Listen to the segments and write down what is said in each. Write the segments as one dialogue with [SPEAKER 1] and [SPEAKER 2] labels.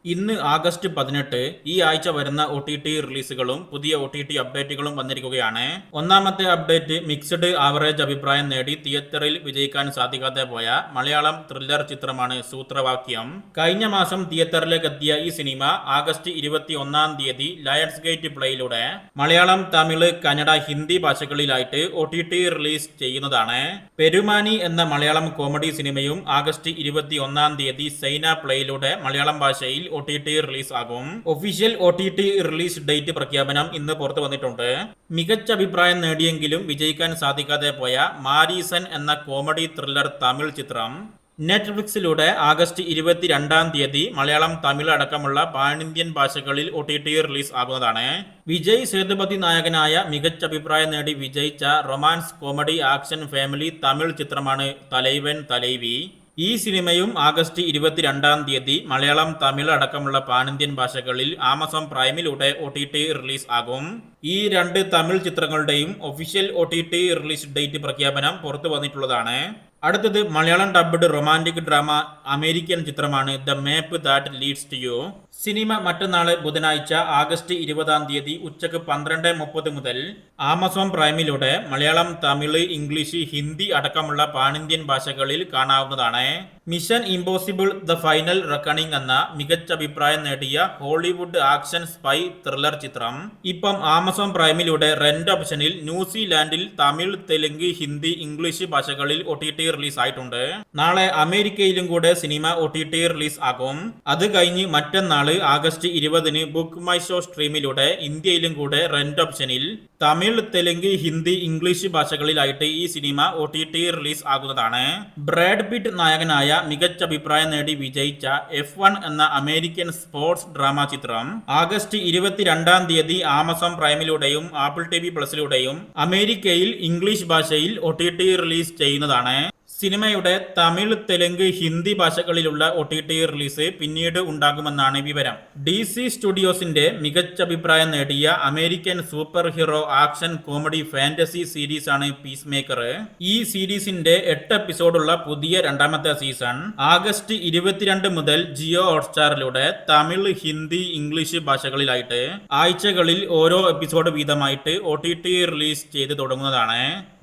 [SPEAKER 1] ഇന്ന് ആഗസ്റ്റ് 18. ഈ ആഴ്ച വരുന്ന OTT റിലീസുകളും പുതിയ OTT അപ്ഡേറ്റുകളും വന്നിരിക്കുകയാണ്. ഒന്നാമത്തെ അപ്ഡേറ്റ് മിക്സഡ് ആവറേജ് അഭിപ്രായം നേടി തിയേറ്ററിൽ വിജയിക്കാൻ സാധിക്കാതെ പോയ മലയാളം ത്രില്ലർ ചിത്രമാണ് സൂത്രവാക്യം. കഴിഞ്ഞ മാസം തിയേറ്ററിലേക്ക് എത്തിയ ഈ സിനിമ ആഗസ്റ്റ് 21 ലയൺസ് ഗേറ്റ് പ്ലേയിലൂടെ മലയാളം, തമിഴ്, കന്നഡ, ഹിന്ദി ഭാഷകളിലായിട്ട് OTT റിലീസ് ചെയ്യുന്നതാണ്. പെരുമാനി എന്ന മലയാളം കോമഡി സിനിമയും ആഗസ്റ്റ് 21 സൈന പ്ലേയിലൂടെ മലയാളം ഭാഷയിൽ OTT റിലീസ് ആകും. ഒഫീഷ്യൽ OTT റിലീസ് ഡേറ്റ് പ്രഖ്യാപനം ഇന്ന് പുറത്തു വന്നിട്ടുണ്ട്. മികച്ച അഭിപ്രായം നേടിയെങ്കിലും വിജയിക്കാൻ സാധിക്കാതെ പോയ മാരീസൻ എന്ന കോമഡി ത്രില്ലർ തമിഴ് ചിത്രം നെറ്റ്ഫ്ലിക്സിലൂടെ ആഗസ്റ്റ് 22 മലയാളം, തമിഴ് അടക്കമുള്ള പാനിന്ത്യൻ ഭാഷകളിൽ OTT റിലീസ് ആകുന്നതാണ്. വിജയ് സേതുപതി നായകനായ മികച്ച അഭിപ്രായം നേടി വിജയിച്ച romance, comedy, action, family Tamil ചിത്രമാണ് തലൈവൻ തലൈവി. ഈ സിനിമയും ആഗസ്റ്റ് 22 മലയാളം, തമിഴ് അടക്കമുള്ള പാനിന്ത്യൻ ഭാഷകളിൽ ആമസോൺ പ്രൈമിലൂടെ OTT റിലീസ് ആകും. ഈ രണ്ട് തമിഴ് ചിത്രങ്ങളുടെയും ഒഫീഷ്യൽ OTT റിലീസ് ഡേറ്റ് പ്രഖ്യാപനം പുറത്തു വന്നിട്ടുള്ളതാണ്. അടുത്തത് Malayalam dubbed romantic drama American ചിത്രമാണ് the map that leads to you. Cinema മറ്റന്നാള് ബുധനാഴ്ച ആഗസ്റ്റ് 20 ഉച്ചക്ക് 12:30 മുതൽ ആമസോൺ പ്രൈമിലൂടെ മലയാളം, തമിഴ്, ഇംഗ്ലീഷ്, ഹിന്ദി അടക്കമുള്ള പാനിന്ത്യൻ ഭാഷകളിൽ കാണാവുന്നതാണ്. Mission Impossible the Final Reckoning എന്ന മികച്ച അഭിപ്രായം നേടിയ ഹോളിവുഡ് ആക്ഷൻ സ്പൈ ത്രില്ലർ ചിത്രം ഇപ്പം ആമസോൺ പ്രൈമിലൂടെ റെന്റ് ഓപ്ഷനിൽ ന്യൂസിലാൻഡിൽ തമിഴ്, തെലുങ്ക്, ഹിന്ദി, ഇംഗ്ലീഷ് ഭാഷകളിൽ OTT റിലീസ് ആയിട്ടുണ്ട്. നാളെ അമേരിക്കയിലും കൂടെ സിനിമ OTT റിലീസ് ആകും. അത് കഴിഞ്ഞ് മറ്റന്നാള് ആഗസ്റ്റ് 20 ബുക്ക് മൈ ഷോ സ്ട്രീമിലൂടെ ഇന്ത്യയിലും കൂടെ റെന്റ് ഓപ്ഷനിൽ തമിഴ്, തെലുങ്ക്, ഹിന്ദി, ഇംഗ്ലീഷ് ഭാഷകളിലായിട്ട് ഈ സിനിമ OTT റിലീസ് ആകുന്നതാണ്. ബ്രാഡ് പിറ്റ് നായകനായ മികച്ച അഭിപ്രായം നേടി വിജയിച്ച F1 എന്ന അമേരിക്കൻ സ്പോർട്സ് ഡ്രാമ ചിത്രം ആഗസ്റ്റ് 22 ആമസോൺ പ്രൈമിലൂടെയും ആപ്പിൾ TV പ്ലസിലൂടെയും അമേരിക്കയിൽ ഇംഗ്ലീഷ് ഭാഷയിൽ OTT റിലീസ് ചെയ്യുന്നതാണ്. സിനിമയുടെ തമിഴ്, തെലുങ്ക്, ഹിന്ദി ഭാഷകളിലുള്ള OTT റിലീസ് പിന്നീട് ഉണ്ടാകുമെന്നാണ് വിവരം. DC സ്റ്റുഡിയോസിന്റെ മികച്ച അഭിപ്രായം നേടിയ American super hero action comedy fantasy series ആണ് പീസ് മേക്കർ. ഈ സീരീസിന്റെ 8 എപ്പിസോഡുള്ള പുതിയ രണ്ടാമത്തെ സീസൺ ആഗസ്റ്റ് 22 മുതൽ ജിയോ ഹോട്ട്സ്റ്റാറിലൂടെ തമിഴ്, ഹിന്ദി, ഇംഗ്ലീഷ് ഭാഷകളിലായിട്ട് ആഴ്ചകളിൽ ഓരോ എപ്പിസോഡ് വീതമായിട്ട് OTT റിലീസ് ചെയ്ത് തുടങ്ങുന്നതാണ്.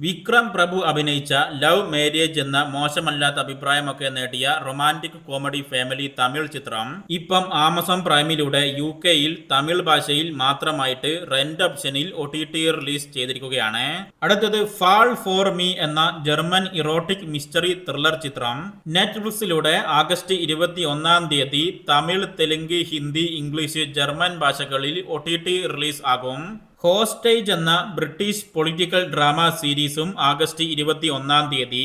[SPEAKER 1] വിക്രം പ്രഭു അഭിനയിച്ച ലവ് മാരേജ് എന്ന മോശമല്ലാത്ത അഭിപ്രായമൊക്കെ നേടിയ റൊമാൻറ്റിക് കോമഡി ഫാമിലി തമിഴ് ചിത്രം ഇപ്പം ആമസോൺ പ്രൈമിലൂടെ UK-യിൽ തമിഴ് ഭാഷയിൽ മാത്രമായിട്ട് റെന്റ് ഓപ്ഷനിൽ OTT റിലീസ് ചെയ്തിരിക്കുകയാണ്. അടുത്തത് ഫാൾ ഫോർ മീ എന്ന ജർമ്മൻ ഇറോട്ടിക് മിസ്റ്ററി ത്രില്ലർ ചിത്രം നെറ്റ്ഫ്ലിക്സിലൂടെ August 21 Tamil, Telugu, Hindi, English, German ഭാഷകളിൽ OTT റിലീസ് ആകും. ഹോസ്റ്റേജ് എന്ന ബ്രിട്ടീഷ് പൊളിറ്റിക്കൽ ഡ്രാമ സീരീസും ആഗസ്റ്റ് 21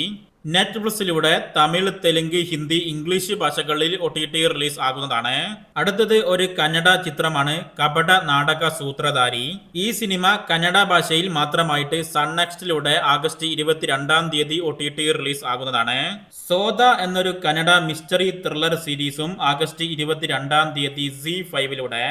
[SPEAKER 1] നെറ്റ്ഫ്ലിക്സിലൂടെ തമിഴ്, തെലുങ്ക്, ഹിന്ദി, ഇംഗ്ലീഷ് ഭാഷകളിൽ OTT റിലീസ് ആകുന്നതാണ്. അടുത്തത് ഒരു കന്നഡ ചിത്രമാണ് കപട നാടക സൂത്രധാരി. ഈ സിനിമ കന്നഡ ഭാഷയിൽ മാത്രമായിട്ട് സൺ നെക്സ്റ്റിലൂടെ ആഗസ്റ്റ് 22 OTT റിലീസ് ആകുന്നതാണ്. സോദ എന്നൊരു കന്നഡ മിസ്റ്ററി ത്രില്ലർ സീരീസും ആഗസ്റ്റ് 22 ZEE5ലൂടെ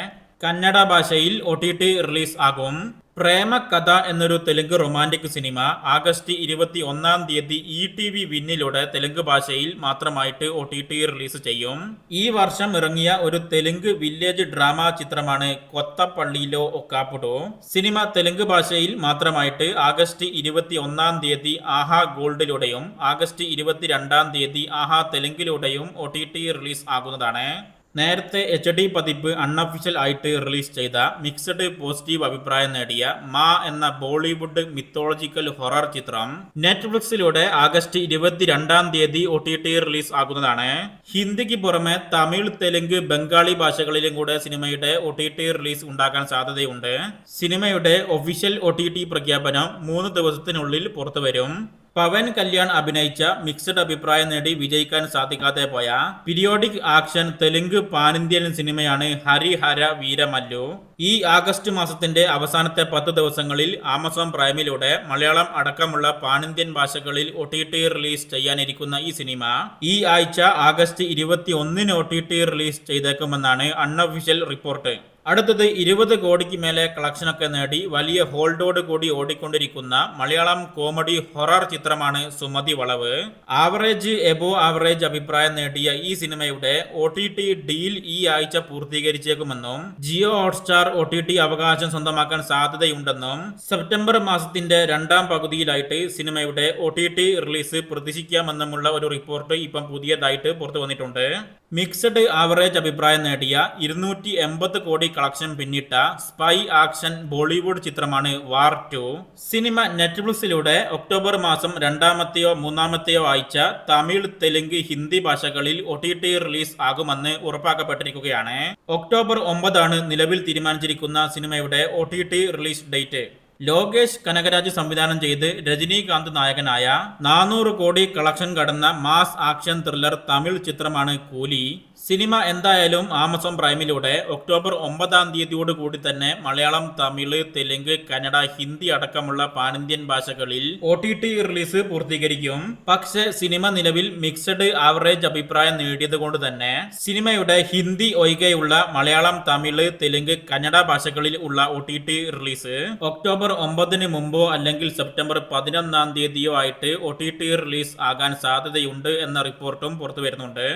[SPEAKER 1] കന്നഡ ഭാഷയിൽ OTT റിലീസ് ആകും. പ്രേമകഥ എന്നൊരു Telugu romantic cinema August 21 ETV വിന്നിലൂടെ തെലുങ്ക് ഭാഷയിൽ മാത്രമായിട്ട് OTT റിലീസ് ചെയ്യും. ഈ വർഷം ഇറങ്ങിയ ഒരു തെലുങ്ക് വില്ലേജ് ഡ്രാമ ചിത്രമാണ് കൊത്തപ്പള്ളിയിലോ ഒക്കാപ്പുടോ. സിനിമ തെലുങ്ക് ഭാഷയിൽ മാത്രമായിട്ട് ആഗസ്റ്റ് 21 ആഹാ ഗോൾഡിലൂടെയും ആഗസ്റ്റ് 22 ആഹാ തെലുങ്കിലൂടെയും OTT റിലീസ് ആകുന്നതാണ്. നേരത്തെ HD പതിപ്പ് അൺഒഫീഷ്യൽ ആയിട്ട് റിലീസ് ചെയ്ത മിക്സഡ് പോസിറ്റീവ് അഭിപ്രായം നേടിയ മാ എന്ന ബോളിവുഡ് മിത്തോളജിക്കൽ ഹൊറർ ചിത്രം നെറ്റ്ഫ്ലിക്സിലൂടെ ആഗസ്റ്റ് 22 OTT റിലീസ് ആകുന്നതാണ്. ഹിന്ദിക്ക് പുറമെ തമിഴ്, തെലുങ്ക്, ബംഗാളി ഭാഷകളിലും കൂടെ സിനിമയുടെ OTT റിലീസ് ഉണ്ടാകാൻ സാധ്യതയുണ്ട്. സിനിമയുടെ ഒഫീഷ്യൽ OTT പ്രഖ്യാപനം 3 ദിവസത്തിനുള്ളിൽ പുറത്തുവരും. പവൻ കല്യാൺ അഭിനയിച്ച മിക്സഡ് അഭിപ്രായം നേടി വിജയിക്കാൻ സാധിക്കാതെ പോയ പീരിയോഡിക് ആക്ഷൻ തെലുങ്ക് പാനിന്ത്യൻ സിനിമയാണ് ഹരിഹര വീരമല്ലു. ഈ ആഗസ്റ്റ് മാസത്തിന്റെ അവസാനത്തെ 10 ദിവസങ്ങളിൽ ആമസോൺ പ്രൈമിലൂടെ മലയാളം അടക്കമുള്ള പാനിന്ത്യൻ ഭാഷകളിൽ OTT റിലീസ് ചെയ്യാനിരിക്കുന്ന ഈ സിനിമ ഈ ആഴ്ച ആഗസ്റ്റ് 21 OTT റിലീസ് ചെയ്തേക്കുമെന്നാണ് അൺഒഫീഷ്യൽ റിപ്പോർട്ട്. അടുത്തത് 20 കോടിക്ക് മേലെ കളക്ഷനൊക്കെ നേടി വലിയ ഹോൾഡോട് കൂടി ഓടിക്കൊണ്ടിരിക്കുന്ന മലയാളം കോമഡി ഹൊറർ ചിത്രമാണ് സുമതി വളവ്. ആവറേജ് എബോ ആവറേജ് അഭിപ്രായം നേടിയ ഈ സിനിമയുടെ OTT ഡീൽ ഈ ആഴ്ച പൂർത്തീകരിച്ചേക്കുമെന്നും ജിയോ ഹോട്ട്സ്റ്റാർ OTT അവകാശം സ്വന്തമാക്കാൻ സാധ്യതയുണ്ടെന്നും സെപ്റ്റംബർ മാസത്തിന്റെ രണ്ടാം പകുതിയിലായിട്ട് സിനിമയുടെ OTT റിലീസ് പ്രതീക്ഷിക്കാമെന്നുമുള്ള ഒരു റിപ്പോർട്ട് ഇപ്പം പുതിയതായിട്ട് പുറത്തു വന്നിട്ടുണ്ട്. മിക്സഡ് ആവറേജ് അഭിപ്രായം നേടിയ 280 കോടി കളക്ഷൻ പിന്നിട്ട സ്പൈ ആക്ഷൻ ബോളിവുഡ് ചിത്രമാണ് വാർ 2. സിനിമ നെറ്റ്ഫ്ലിക്സിലൂടെ ഒക്ടോബർ മാസം രണ്ടാമത്തെയോ മൂന്നാമത്തെയോ ആഴ്ച തമിഴ്, തെലുങ്ക്, ഹിന്ദി ഭാഷകളിൽ OTT റിലീസ് ആകുമെന്ന് ഉറപ്പാക്കപ്പെട്ടിരിക്കുകയാണ്. ഒക്ടോബർ 9 നിലവിൽ തീരുമാനിച്ചിരിക്കുന്ന സിനിമയുടെ OTT release date. Lokesh Kanagaraj സംവിധാനം ചെയ്ത് രജനീകാന്ത് നായകനായ 400 കോടി കളക്ഷൻ കടന്ന മാസ് ആക്ഷൻ ത്രില്ലർ തമിഴ് ചിത്രമാണ് കൂലി. സിനിമ എന്തായാലും ആമസോൺ പ്രൈമിലൂടെ ഒക്ടോബർ 9 കൂടി തന്നെ മലയാളം, തമിഴ്, തെലുങ്ക്, കന്നഡ, ഹിന്ദി അടക്കമുള്ള പാനിന്ത്യൻ ഭാഷകളിൽ OTT റിലീസ് പൂർത്തീകരിക്കും. പക്ഷേ സിനിമ നിലവിൽ മിക്സഡ് ആവറേജ് അഭിപ്രായം നേടിയതുകൊണ്ട് തന്നെ സിനിമയുടെ ഹിന്ദി ഒഴികെയുള്ള മലയാളം, തമിഴ്, തെലുങ്ക്, കന്നഡ ഭാഷകളിൽ ഉള്ള OTT റിലീസ് ഒക്ടോബർ 9 മുമ്പോ അല്ലെങ്കിൽ സെപ്റ്റംബർ 11 ആയിട്ട് OTT റിലീസ് ആകാൻ സാധ്യതയുണ്ട് എന്ന റിപ്പോർട്ടും പുറത്തു വരുന്നുണ്ട്.